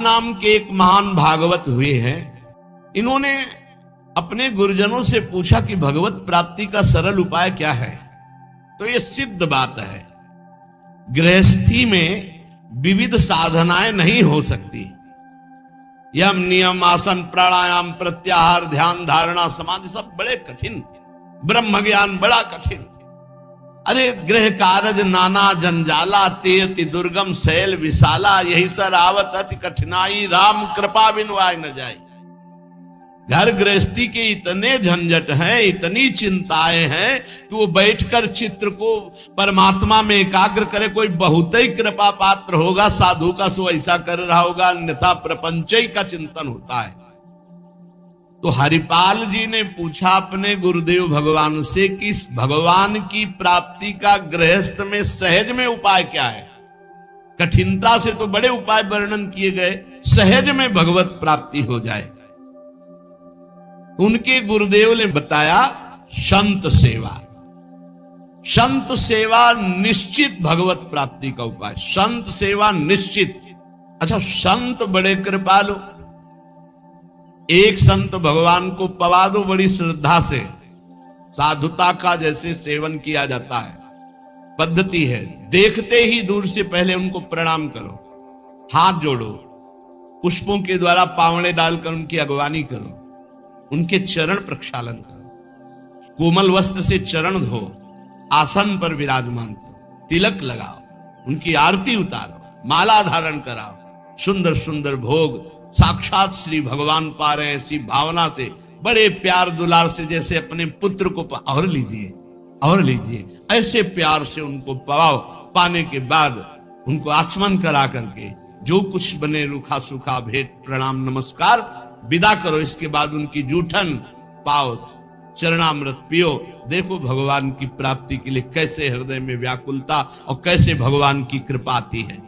नाम के एक महान भागवत हुए हैं। इन्होंने अपने गुरुजनों से पूछा कि भगवत प्राप्ति का सरल उपाय क्या है। तो ये सिद्ध बात है, गृहस्थी में विविध साधनाएं नहीं हो सकती। यम नियम आसन प्राणायाम प्रत्याहार ध्यान धारणा समाधि सब बड़े कठिन, ब्रह्म ज्ञान बड़ा कठिन। अरे गृह कारज नाना जंजाला तेयति दुर्गम शैल विशाला, यही सर आवत अति कठिनाई राम कृपा बिनु आए न जाए। घर गृहस्थी के इतने झंझट हैं, इतनी चिंताएं हैं कि वो बैठकर चित्र को परमात्मा में एकाग्र करे। कोई बहुत ही कृपा पात्र होगा साधु का, सो ऐसा कर रहा होगा, अन्यथा प्रपंच का चिंतन होता है। तो हरिपाल जी ने पूछा अपने गुरुदेव भगवान से कि भगवान की प्राप्ति का गृहस्थ में सहज में उपाय क्या है। कठिनता से तो बड़े उपाय वर्णन किए गए, सहज में भगवत प्राप्ति हो जाए। उनके गुरुदेव ने बताया संत सेवा। संत सेवा निश्चित भगवत प्राप्ति का उपाय, संत सेवा निश्चित। अच्छा, संत बड़े कृपालु, एक संत भगवान को पवा दो बड़ी श्रद्धा से, साधुता का जैसे सेवन किया जाता है, पद्धति है। देखते ही दूर से पहले उनको प्रणाम करो, हाथ जोड़ो, पुष्पों के द्वारा पावड़े डालकर उनकी अगवानी करो, उनके चरण प्रक्षालन करो, कोमल वस्त्र से चरण धो, आसन पर विराजमान करो, तिलक लगाओ, उनकी आरती उतारो, माला धारण कराओ, सुंदर सुंदर भोग साक्षात श्री भगवान पा रहे हैं ऐसी भावना से, बड़े प्यार दुलार से, जैसे अपने पुत्र को और लीजिए और लीजिए, ऐसे प्यार से उनको पाओ। पाने के बाद उनको आचमन करा करके जो कुछ बने रूखा सूखा भेंट प्रणाम नमस्कार विदा करो। इसके बाद उनकी जूठन पाओ, चरणामृत पियो। देखो भगवान की प्राप्ति के लिए कैसे हृदय में व्याकुलता और कैसे भगवान की कृपा आती है।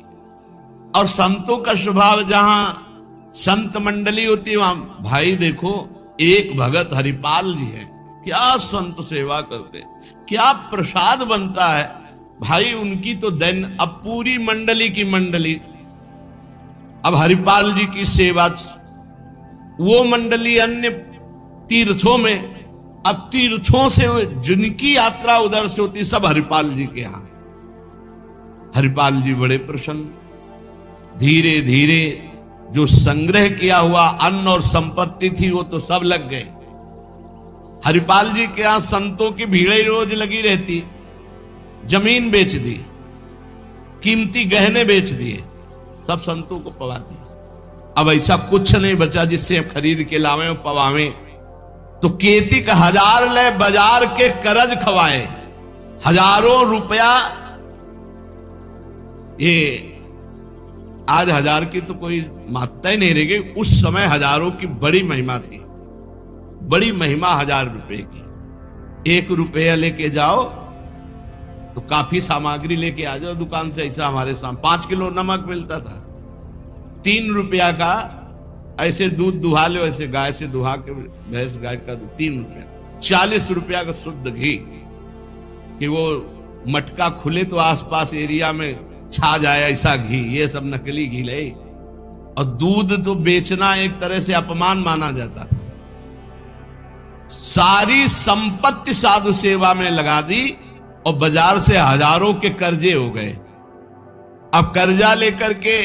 और संतों का स्वभाव, जहां संत मंडली होती है वहां, भाई देखो एक भगत हरिपाल जी है, क्या संत सेवा करते, क्या प्रसाद बनता है भाई उनकी तो दिन। अब पूरी मंडली की मंडली, अब हरिपाल जी की सेवा, वो मंडली अन्य तीर्थों में, अब तीर्थों से जिनकी यात्रा उधर से होती सब हरिपाल जी के यहां। हरिपाल जी बड़े प्रसन्न, धीरे धीरे जो संग्रह किया हुआ अन्न और संपत्ति थी वो तो सब लग गए। हरिपाल जी के यहां संतों की भीड़ रोज लगी रहती, जमीन बेच दी, कीमती गहने बेच दिए, सब संतों को पवा दिए। अब ऐसा कुछ नहीं बचा जिससे खरीद के लावे और पवावे। तो केतिक 1000 ले बाजार के करज खवाए, हजारों रुपया। ये आज 1000 की तो कोई मात्रा ही नहीं रह गई, उस समय हजारों की बड़ी महिमा थी, बड़ी महिमा 1000 रुपए की। 1 रुपया लेके जाओ तो काफी सामग्री लेके आ जाओ दुकान से। ऐसा हमारे सामने 5 किलो नमक मिलता था, 3 रुपया का ऐसे दूध दुहा लो, ऐसे गाय से दुहा के, भैंस गाय का 3 रुपया। 40 रुपया का शुद्ध घी, कि वो मटका खुले तो आसपास एरिया में छा जाए ऐसा घी, ये सब नकली घी ले। और दूध तो बेचना एक तरह से अपमान माना जाता था। सारी संपत्ति साधु सेवा में लगा दी और बाजार से हजारों के कर्जे हो गए। अब कर्जा लेकर के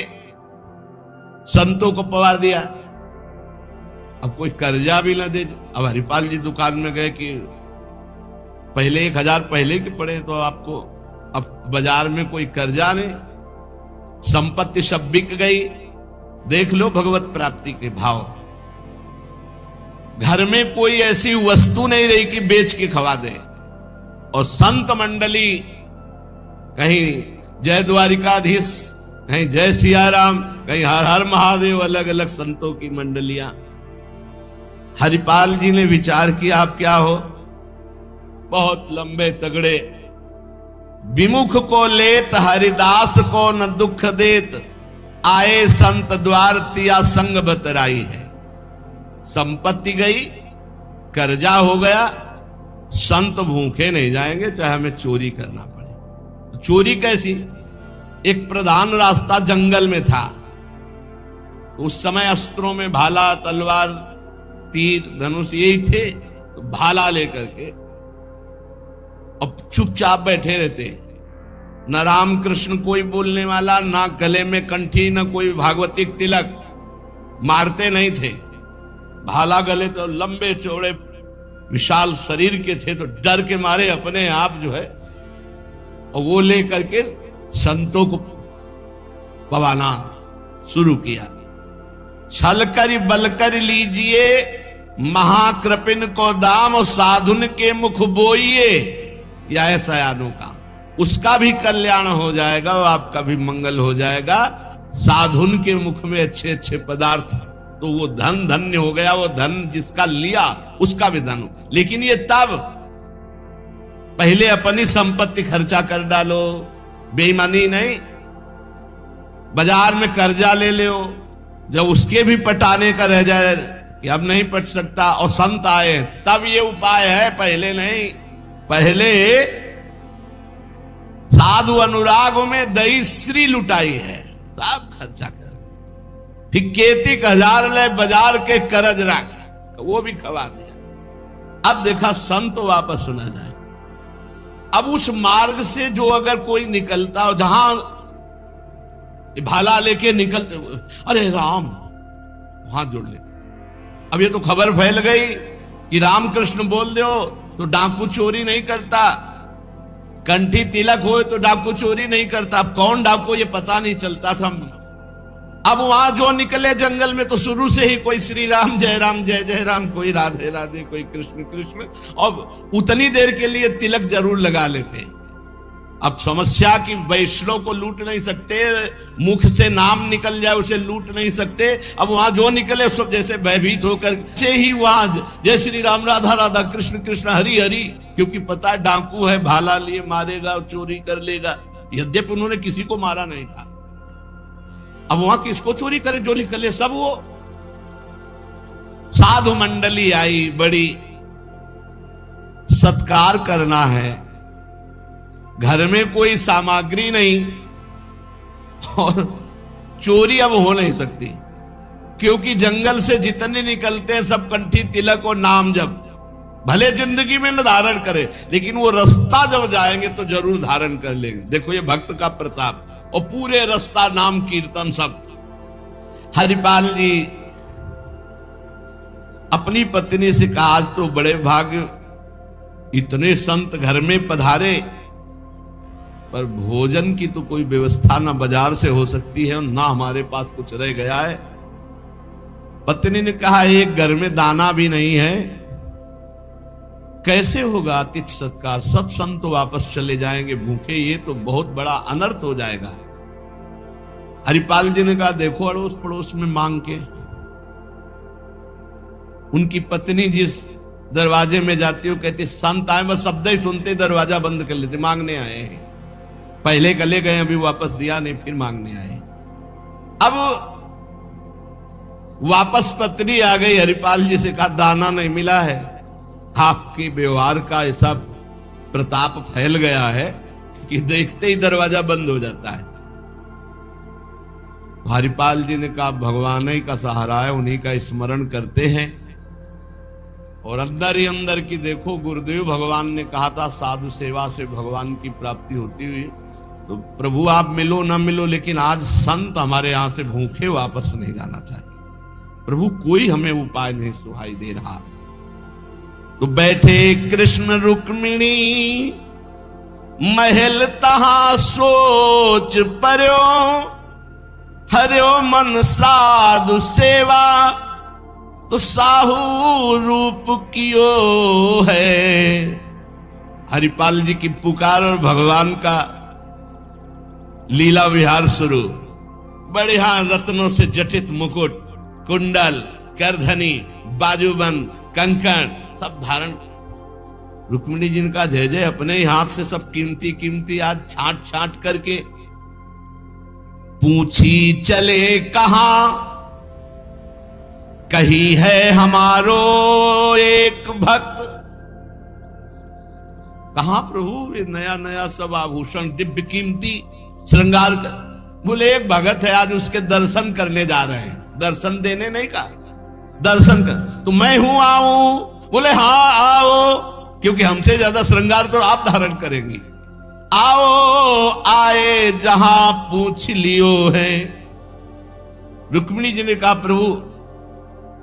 संतों को पवा दिया, अब कोई कर्जा भी न दे। अब हरिपाल जी दुकान में गए कि पहले 1000 पहले के पड़े तो आपको, अब बाजार में कोई कर्जा नहीं, संपत्ति सब बिक गई। देख लो भगवत प्राप्ति के भाव। घर में कोई ऐसी वस्तु नहीं रही कि बेच के खवा दे। और संत मंडली, कहीं जय द्वारिकाधीश, कहीं जय सियाराम, कहीं हर हर महादेव, अलग अलग संतों की मंडलियां। हरिपाल जी ने विचार किया आप क्या हो, बहुत लंबे तगड़े, विमुख को लेत हरिदास को न दुख देत, आए संत द्वार तिया संग बतराई है। संपत्ति गई, कर्जा हो गया, संत भूखे नहीं जाएंगे चाहे हमें चोरी करना पड़े। तो चोरी कैसी, एक प्रधान रास्ता जंगल में था, उस समय अस्त्रों में भाला, तलवार, तीर, धनुष यही थे। तो भाला लेकर के अब चुपचाप बैठे रहते, न राम कृष्ण कोई बोलने वाला, ना गले में कंठी, न कोई भागवतिक तिलक, मारते नहीं थे। भाला गले तो लंबे चौड़े विशाल शरीर के थे, तो डर के मारे अपने आप जो है और वो लेकर के संतों को पवाना शुरू किया। छल कर बल कर लीजिए महाकृपिन को दाम, और साधुन के मुख बोइए, या ऐसा यानों का उसका भी कल्याण हो जाएगा और आपका भी मंगल हो जाएगा। साधुन के मुख में अच्छे अच्छे पदार्थ, तो वो धन धन्य हो गया। वो धन जिसका लिया उसका भी धन। लेकिन ये तब, पहले अपनी संपत्ति खर्चा कर डालो, बेईमानी नहीं। बाजार में कर्जा ले लो, जब उसके भी पटाने का रह जाए कि अब नहीं पट सकता और संत आए, तब ये उपाय है, पहले नहीं। पहले साधु अनुराग में दही श्री लुटाई है, सब खर्चा कर। फिर केतिक 1000 ले बाजार के करज राख, वो भी खवा दिया। अब देखा संत वापस सुना जाए। अब उस मार्ग से जो अगर कोई निकलता हो, जहां भाला लेके निकलते, अरे राम, वहां जुड़ लेते। अब ये तो खबर फैल गई कि रामकृष्ण बोल दो तो डाकू चोरी नहीं करता, कंठी तिलक हो तो डाकू चोरी नहीं करता। अब कौन डाकू ये पता नहीं चलता था। अब वहां जो निकले जंगल में तो शुरू से ही कोई श्री राम जय जय राम, कोई राधे राधे, कोई कृष्ण कृष्ण, और उतनी देर के लिए तिलक जरूर लगा लेते। अब समस्या कि वैष्णव को लूट नहीं सकते, मुख से नाम निकल जाए उसे लूट नहीं सकते। अब वहां जो निकले सब जैसे भयभीत होकर से ही वहां जय श्री राम, राधा राधा, कृष्ण कृष्ण, हरि हरि, क्योंकि पता है डाकू है, भाला लिए मारेगा, चोरी कर लेगा। यद्यपि उन्होंने किसी को मारा नहीं था। अब वहां किसको चोरी करे, जो निकले सब वो। साधु मंडली आई, बड़ी सत्कार करना है, घर में कोई सामग्री नहीं, और चोरी अब हो नहीं सकती, क्योंकि जंगल से जितने निकलते हैं सब कंठी तिलक और नाम जप, भले जिंदगी में न धारण करे, लेकिन वो रास्ता जब जाएंगे तो जरूर धारण कर लेंगे। देखो ये भक्त का प्रताप, और पूरे रास्ता नाम कीर्तन सब। हरिपाल जी अपनी पत्नी से कहा, आज तो बड़े भाग्य, इतने संत घर में पधारे, पर भोजन की तो कोई व्यवस्था ना बाजार से हो सकती है और ना हमारे पास कुछ रह गया है। पत्नी ने कहा, एक घर में दाना भी नहीं है, कैसे होगा अतिथि सत्कार? सब संत वापस चले जाएंगे भूखे, ये तो बहुत बड़ा अनर्थ हो जाएगा। हरिपाल जी ने कहा, देखो अड़ोस पड़ोस में मांग के। उनकी पत्नी जिस दरवाजे में जाती हो, कहती संत आए, बस शब्द ही सुनते दरवाजा बंद कर लेते, मांगने आए हैं। पहले कले गए, अभी वापस दिया नहीं, फिर मांगने आए। अब वापस पत्नी आ गई, हरिपाल जी से कहा, दाना नहीं मिला है। आपके व्यवहार का ऐसा प्रताप फैल गया है कि देखते ही दरवाजा बंद हो जाता है। हरिपाल जी ने कहा, भगवान ही का सहारा है, उन्हीं का स्मरण करते हैं। और अंदर ही अंदर की देखो, गुरुदेव भगवान ने कहा था साधु सेवा से भगवान की प्राप्ति होती हुई, तो प्रभु आप मिलो ना मिलो, लेकिन आज संत हमारे यहां से भूखे वापस नहीं जाना चाहिए। प्रभु कोई हमें उपाय नहीं सुहाई दे रहा। तो बैठे कृष्ण रुक्मिणी महल तहां सोच पर्यो, हरियो मन साधु सेवा तो साहू रूप कियो है। हरिपाल जी की पुकार और भगवान का लीला विहार शुरू। बढ़िया रत्नों से जटित मुकुट, कुंडल, करधनी, बाजूबंद, कंकण सब धारण। रुक्मिणी जी का जय जय, अपने ही हाथ से सब कीमती कीमती आज छांट छांट करके। पूछी चले कहां, कही है हमारो एक भक्त। कहां प्रभु ये नया नया सब आभूषण दिव्य कीमती श्रृंगार कर? बोले एक भगत है, आज उसके दर्शन करने जा रहे हैं। दर्शन देने नहीं कहा, दर्शन कर। तो मैं हूं आऊं, बोले हाँ आओ, क्योंकि हमसे ज्यादा श्रृंगार तो आप धारण करेंगी। आओ आए जहां पूछ लियो है। रुक्मिणी जी ने कहा प्रभु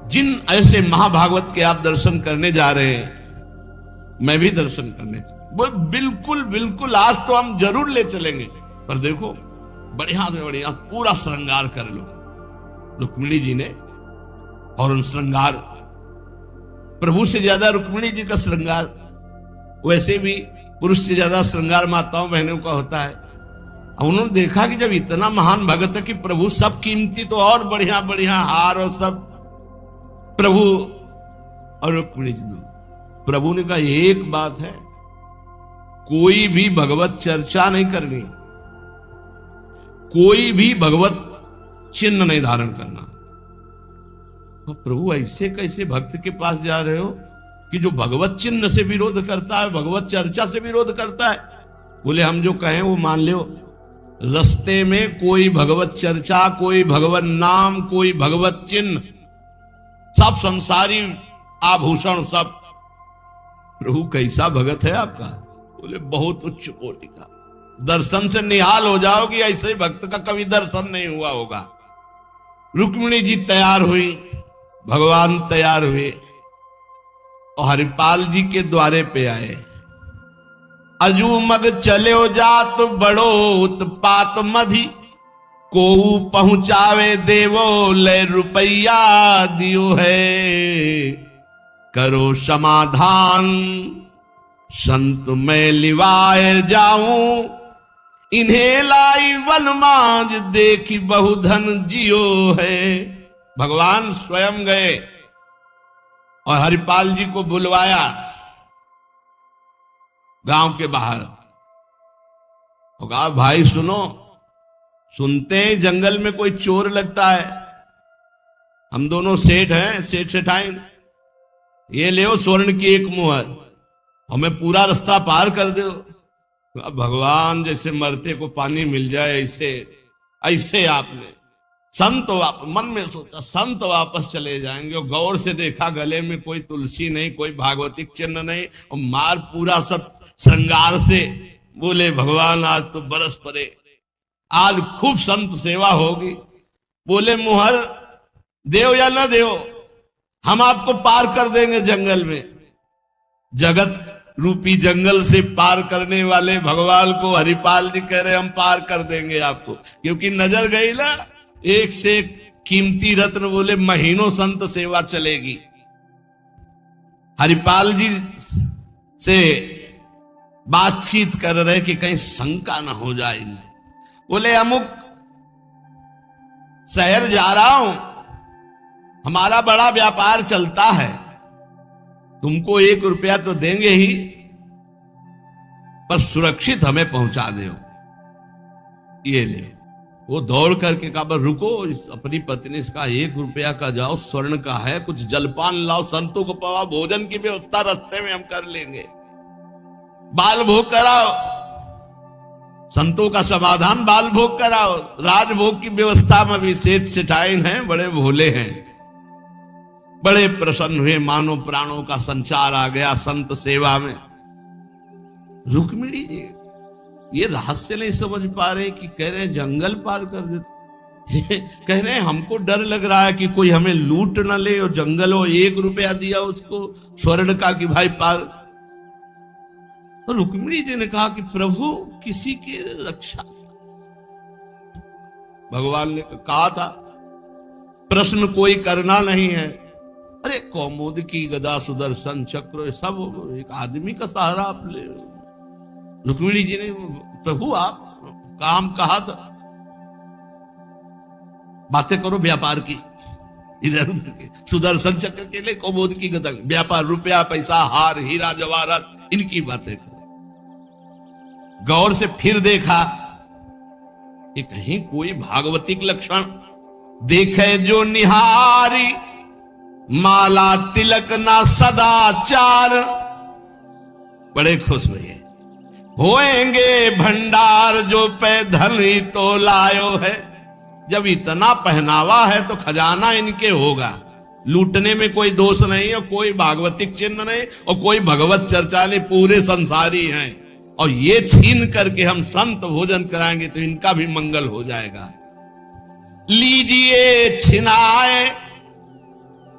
जिन ऐसे महाभागवत के आप दर्शन करने जा रहे हैं, मैं भी दर्शन करने वो बिल्कुल बिल्कुल, आज तो हम जरूर ले चलेंगे, पर देखो बढ़िया से बढ़िया पूरा श्रृंगार कर लो। रुक्मिणी जी ने, और उन श्रृंगार, प्रभु से ज्यादा रुक्मिणी जी का श्रृंगार, वैसे भी पुरुष से ज्यादा श्रृंगार माताओं बहनों का होता है। अब उन्होंने देखा कि जब इतना महान भगत है कि प्रभु सब कीमती तो और बढ़िया बढ़िया हार और सब प्रभु और रुक्मिणी जी ने, प्रभु ने कहा एक बात है, कोई भी भगवत चर्चा नहीं करनी, कोई भी भगवत चिन्ह नहीं धारण करना। तो प्रभु ऐसे कैसे भक्त के पास जा रहे हो कि जो भगवत चिन्ह से विरोध करता है, भगवत चर्चा से विरोध करता है? बोले हम जो कहें वो मान लो, रास्ते में कोई भगवत चर्चा, कोई भगवत नाम, कोई भगवत चिन्ह, सब संसारी आभूषण सब। प्रभु कैसा भगत है आपका? बोले बहुत उच्च कोटि का, दर्शन से निहाल हो जाओगी, ऐसे भक्त का कभी दर्शन नहीं हुआ होगा। रुक्मिणी जी तैयार हुई, भगवान तैयार हुए और हरिपाल जी के द्वारे पे आए। अजू मग चलो जात बड़ो उत्पात मधि, को पहुंचावे देवो ले रुपया दियो है। करो समाधान संत मैं लिवाए जाऊं, इन्हें लाई वनमाज देखी बहुधन जियो है। भगवान स्वयं गए और हरिपाल जी को बुलवाया गांव के बाहर, और कहा भाई सुनो, सुनते हैं जंगल में कोई चोर लगता है, हम दोनों सेठ हैं, सेठ सेठाइन, ये ले स्वर्ण की एक मुहर, हमें पूरा रास्ता पार कर दो। भगवान जैसे मरते को पानी मिल जाए ऐसे ऐसे आपने संत मन में सोचा संत वापस चले जाएंगे, और गौर से देखा गले में कोई तुलसी नहीं, कोई भागवतिक चिन्ह नहीं, और मार पूरा सब श्रृंगार से। बोले भगवान आज तो बरस पड़े, आज खूब संत सेवा होगी। बोले मुहर देव या ना देव, हम आपको पार कर देंगे जंगल में। जगत रूपी जंगल से पार करने वाले भगवान को हरिपाल जी कह रहे हम पार कर देंगे आपको, क्योंकि नजर गई ना एक से एक कीमती रत्न। बोले महीनों संत सेवा चलेगी। हरिपाल जी से बातचीत कर रहे कि कहीं शंका ना हो जाए। बोले अमुक शहर जा रहा हूं, हमारा बड़ा व्यापार चलता है, तुमको 1 रुपया तो देंगे ही, पर सुरक्षित हमें पहुंचा दो, ये ले। वो दौड़ करके कहा रुको, अपनी पत्नी से कहा 1 रुपया का जाओ, स्वर्ण का है, कुछ जलपान लाओ, संतों को पवा, भोजन की व्यवस्था रास्ते में हम कर लेंगे, बाल भोग कराओ, संतों का समाधान बाल भोग कराओ। राजभोग की व्यवस्था में भी सेठ सेठाइन हैं, बड़े भोले हैं, बड़े प्रसन्न हुए, मानो प्राणों का संचार आ गया संत सेवा में। रुक्मिणी जी ये रहस्य नहीं समझ पा रहे कि कह रहे हैं जंगल पार कर देते, कह रहे हैं हमको डर लग रहा है कि कोई हमें लूट ना ले, और जंगल हो 1 रुपया दिया उसको स्वर्ण का कि भाई पार। तो रुक्मिणी जी ने कहा कि प्रभु किसी की रक्षा, भगवान ने कहा था प्रश्न कोई करना नहीं है। अरे कौमुद की गदा सुदर्शन चक्र सब एक आदमी का सहारा आप ले। रुक्मिणी जी ने प्रभु आप काम कहा था, बातें करो व्यापार की, इधर उधर के सुदर्शन चक्र के लिए कौमुद की गदा, व्यापार, रुपया पैसा हार हीरा जवाहरात, इनकी बातें करें। गौर से फिर देखा कि कहीं कोई भागवतिक लक्षण देखे जो निहारी, माला तिलक ना सदाचार। बड़े खुश हुए, होएंगे भंडार जो पे धन ही तो लायो है। जब इतना पहनावा है तो खजाना इनके होगा, लूटने में कोई दोष नहीं और कोई भागवतिक चिन्ह नहीं और कोई भगवत चर्चा नहीं, पूरे संसारी हैं। और ये छीन करके हम संत भोजन कराएंगे तो इनका भी मंगल हो जाएगा। लीजिए छिनाए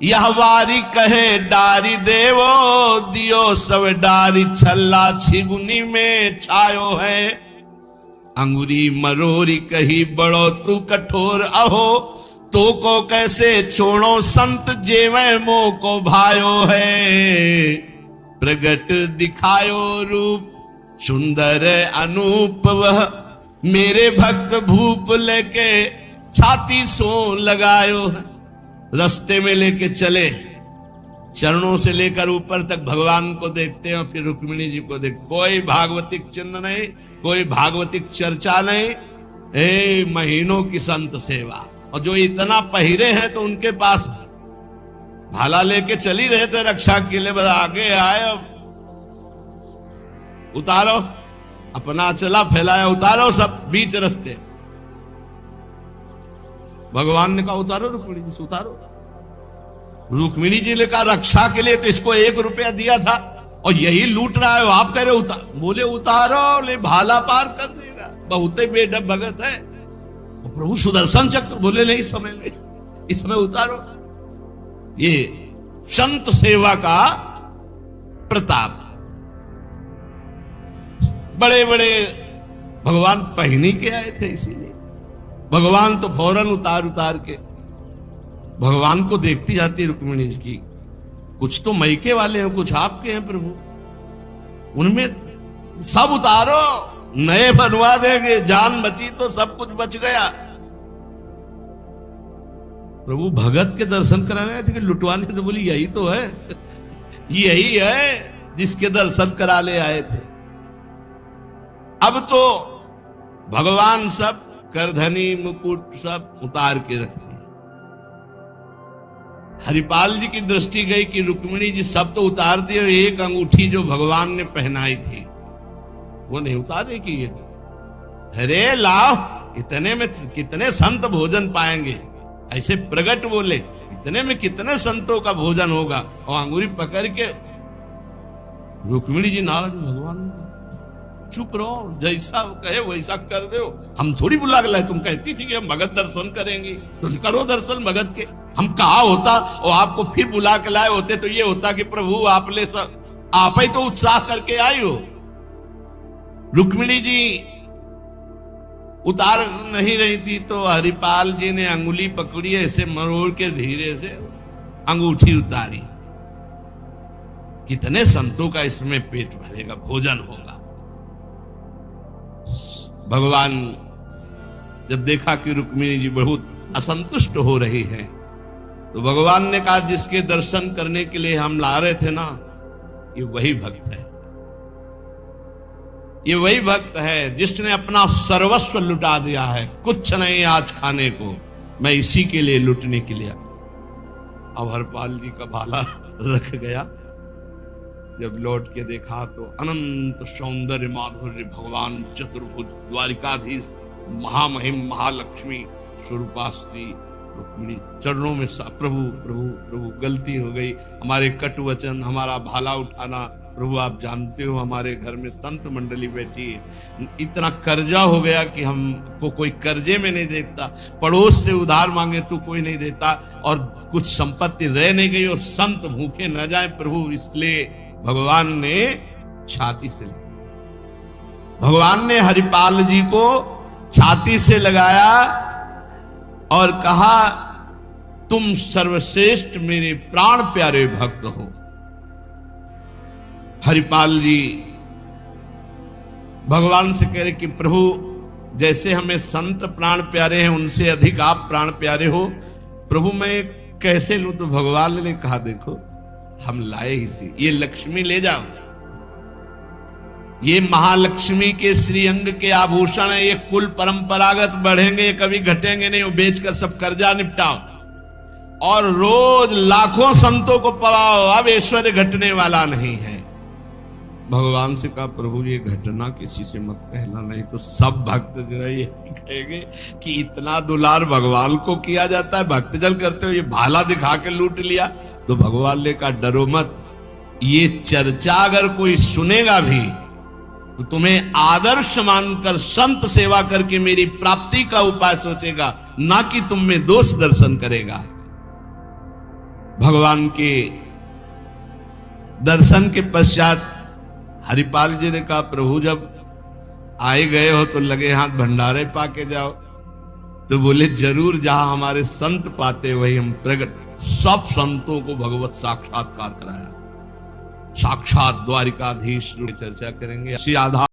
यह वारी कहे डारी देवो, दियो सब डारी छल्ला छिगुनी में छायो है। अंगुरी मरोरी कही बड़ो तू कठोर अहो, तो को कैसे छोड़ो संत जेवे मो को भायो है। प्रगट दिखायो रूप सुंदर अनूप वह, मेरे भक्त भूप लेके छाती सो लगायो है। रास्ते में लेके चले, चरणों से लेकर ऊपर तक भगवान को देखते हैं और फिर रुक्मिणी जी को देख, कोई भागवतिक चिन्ह नहीं, कोई भागवतिक चर्चा नहीं, महीनों की संत सेवा। और जो इतना पहिरे हैं तो उनके पास भाला लेके चली रहे थे रक्षा के लिए, बस आगे आए, उतारो, अपना चला फैलाया, उतारो सब बीच रास्ते। भगवान ने कहा उतारो रुक्मिणी जी से, उतारो। रुक्मिणी जी ने कहा रक्षा के लिए तो इसको 1 रुपया दिया था और यही लूट रहा है, आप कह रहे उतार। बोले उतारो, ले भाला पार कर देगा, बहुत ही बेढब भगत है। और प्रभु सुदर्शन चक्र, बोले नहीं समय नहीं, इसमें उतारो। ये संत सेवा का प्रताप। बड़े बड़े भगवान पहनी के आए थे, इसीलिए भगवान तो फौरन उतार के भगवान को देखती जाती रुक्मिणी जी की, कुछ तो मैके वाले हैं, कुछ आपके हैं प्रभु, उनमें सब उतारो, नए बनवा देंगे, जान बची तो सब कुछ बच गया। प्रभु भगत के दर्शन कराने आए थे कि लुटवाने? तो बोली यही तो है, यही है जिसके दर्शन करा ले आए थे। अब तो भगवान सब करधनी मुकुट सब उतार के रख दिए। हरिपाल जी की दृष्टि गई कि रुक्मिणी जी सब तो उतार दिए, एक अंगूठी जो भगवान ने पहनाई थी वो नहीं उतारे की। ये अरे लाओ, इतने में कितने संत भोजन पाएंगे, ऐसे प्रगट बोले, इतने में कितने संतों का भोजन होगा। और अंगूरी पकड़ के रुक्मिणी जी नाराज, भगवान चुप रहो, जैसा कहे वैसा कर दो, हम थोड़ी बुला के लाए, तुम कहती थी कि हम भगत दर्शन करेंगे तो करो दर्शन भगत के। हम कहा होता और आपको फिर बुला के लाए होते तो ये होता कि प्रभु आप ले सब, आप ही तो उत्साह करके आई हो। रुक्मिणी जी उतार नहीं रही थी तो हरिपाल जी ने अंगुली पकड़ी, ऐसे मरोड़ के धीरे से अंगूठी उतारी। कितने संतों का इसमें पेट भरेगा, भोजन होगा। भगवान जब देखा कि रुक्मिणी जी बहुत असंतुष्ट हो रही है तो भगवान ने कहा जिसके दर्शन करने के लिए हम ला रहे थे ना, ये वही भक्त है, ये वही भक्त है जिसने अपना सर्वस्व लुटा दिया है, कुछ नहीं आज खाने को, मैं इसी के लिए लुटने के लिए। अब हरपाल जी का भाला रख गया, जब लौट के देखा तो अनंत सौंदर्य माधुर्य भगवान चतुर्भुज द्वारिकाधीश महामहिम महालक्ष्मी स्वरूपाश्री रुक्मिणी चरणों में प्रभु प्रभु प्रभु गलती हो गई, हमारे कटु वचन, हमारा भाला उठाना, प्रभु आप जानते हो हमारे घर में संत मंडली बैठी है, इतना कर्जा हो गया कि हमको कोई कर्जे में नहीं देता, पड़ोस से उधार मांगे तो कोई नहीं देता, और कुछ संपत्ति रह नहीं गई और संत भूखे न जाए प्रभु, इसलिए भगवान ने छाती से लगाया। भगवान ने हरिपाल जी को छाती से लगाया और कहा तुम सर्वश्रेष्ठ मेरे प्राण प्यारे भक्त हो। हरिपाल जी भगवान से कह रहे कि प्रभु जैसे हमें संत प्राण प्यारे हैं उनसे अधिक आप प्राण प्यारे हो, प्रभु मैं कैसे लूं? तो भगवान ने कहा देखो हम लाए ही सी, ये लक्ष्मी ले जाओ, ये महालक्ष्मी के श्रीअंग के आभूषण है, ये कुल परंपरागत बढ़ेंगे, कभी घटेंगे नहीं, वो बेचकर सब कर्जा निपटाओ और रोज लाखों संतों को पवाओ, अब ऐश्वर्य घटने वाला नहीं है। भगवान से कहा प्रभु ये घटना किसी से मत कहना, नहीं तो सब भक्त जो है ये कहेंगे कि इतना दुलार भगवान को किया जाता है, भक्तजन करते हो ये भाला दिखा के लूट लिया। तो भगवान ने कहा डरो मत, ये चर्चा अगर कोई सुनेगा भी तो तुम्हें आदर्श मानकर संत सेवा करके मेरी प्राप्ति का उपाय सोचेगा, ना कि तुम में दोष दर्शन करेगा। भगवान के दर्शन के पश्चात हरिपाल जी ने कहा प्रभु जब आए गए हो तो लगे हाथ भंडारे पाके जाओ। तो बोले जरूर, जहां हमारे संत पाते वही हम प्रकट। सब संतों को भगवत साक्षात्कार कराया, साक्षात द्वारिकाधीश चर्चा करेंगे। श्री आधार